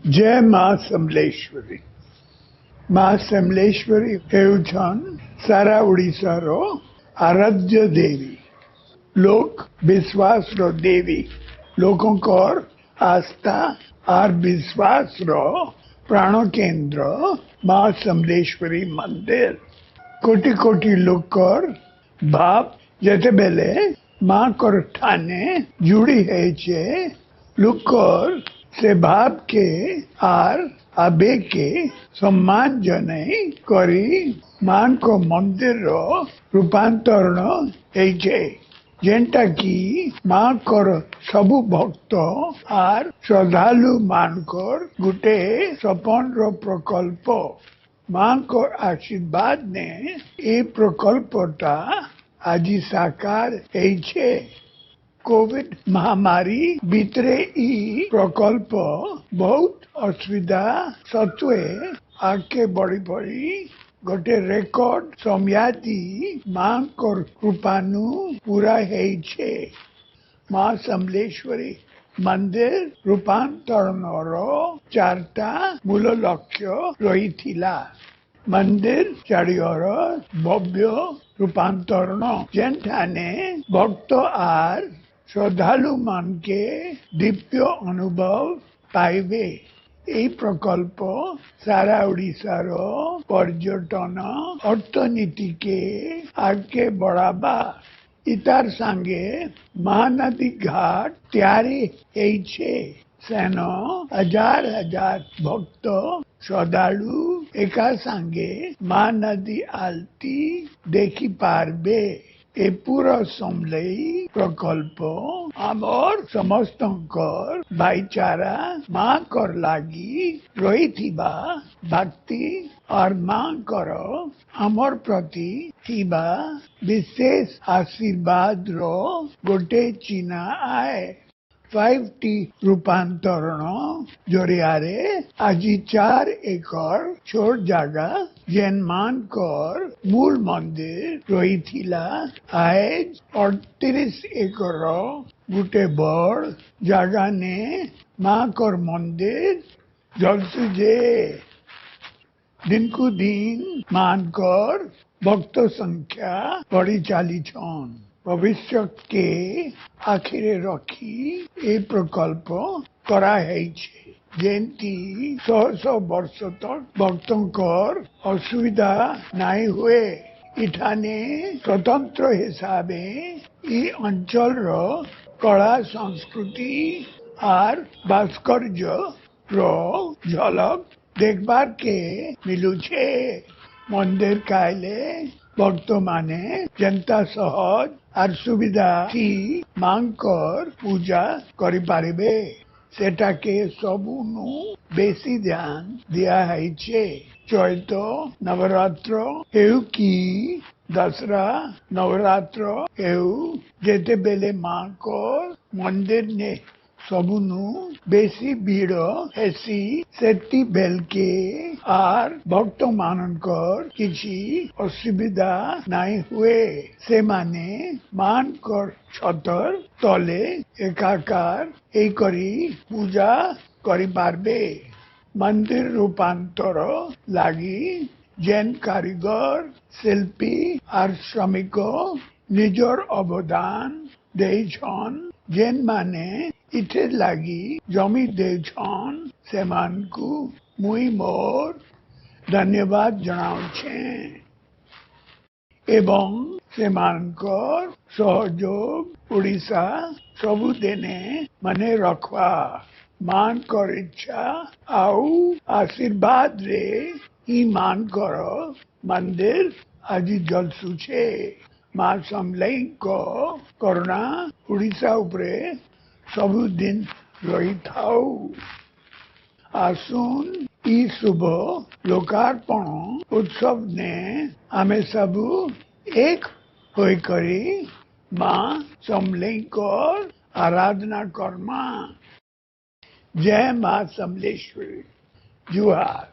जय माँ समलेश्वरी। माँ समलेश्वरी हेउछन सारा ओडिशा रो आराध्य देवी, लोक विश्वास रो देवी, लोकों को आस्था और विश्वास रो प्राण केंद्र माँ समलेश्वरी मंदिर। कोटि कोटि लोक भाव जते बेले माँ कर ठाने जुड़ी है छे, लोक से भाव के आर आबेग के सम्मान जने करी मान को मंदिर रो रूपांतरण है, जेनटा की माँ कर सबु भक्त आर श्रद्धालु मानकर गुटे सपन रो प्रकल्प। माँ को आशीर्वाद ने ए प्रकल्पटा आज साकार है। कोविड महामारी भितरे ई प्रकल्प बहुत असुविधा सत्वे आगे बढ़ी बढ़ी गोटे रेकर्ड समयाती माँ को कृपानु पूरा है। माँ समलेश्वरी मंदिर रूपांतरण चारटा मूल लक्ष्य रही थिला। मंदिर चारियर भव्य रूपांतरण, जेनठाने भक्त आर श्रद्धालु मान के दिव्य अनुभव पाइबे। এই प्रकल्प सारा ओडिशा रो पर्यटन अर्थनीति के आगे बढ़ाबा, इतार संगे महानदी घाट तैयारी है। सेनो हजार हजार भक्त श्रद्धालु एका संगे महानदी आलती देखी पारबे। ए पूरा समलई प्रकल्प आमर समस्त भाईचारा माँ कर लागी रही थिबा भक्ति और माँ कर आमर प्रति थिबा विशेष आशीर्वाद रो गोटे चिन्ह आए। 5T रूपांतरण जरियारे आज 4 एकड़ छोट जगह जेन मान कर मूल मंदिर रही थिला, आज 38 एकड़ गुटे बड़ जगह ने माँ कर मंदिर जलसुजे। दिन को दिन मान कर भक्त संख्या बढ़ी चाली छन। भविष्य के आखिरे रखी ए प्रकल्प करा है, जेंती 100 वर्ष तक भक्तों कर असुविधा नहीं हुए। इठाने स्वतंत्र हिसाबे ई अंचल रो कला संस्कृति और भास्कर्य रो झलक देखबार के मिलू छे। मंदिर कायले भक्त माने जनता सहज और सुविधा थी मांग कर पूजा करि पारिबे, सेटा के सबुनु बेसी ध्यान दिया है छे। चैत नवरात्र हेउ की दसरा नवरात्र हेउ, जेते बेले माँ को मंदिर ने सबुनु बेसी भीड़ हेसी, सेती बेल के आर भक्त मानकर किसी असुविधा नहीं हुए। से माने मान कर छतर तले एकाकार एक करी पूजा करि पारबे। मंदिर रूपांतर लागी जेन कारीगर शिल्पी और श्रमिक निजर अवदान देछन, जेन माने इथे लागी जमी देछन, से मान को मुई मोर धन्यवाद जनाउछे एवं से मानकर सहयोग उड़ीसा सबु देने मने रखवा। मान कर इच्छा आउ आशीर्वाद रे ही मान कर मंदिर आज जलसुछे। माँ समलई को करुणा उड़ीसा उपरे सबु दिन रही थाउ। आसुन ई शुभ लोकार्पण उत्सव ने आमे सबु एक होई करी माँ समलई को आराधना कर्मा। जय माँ समलेश्वरी। जुहार।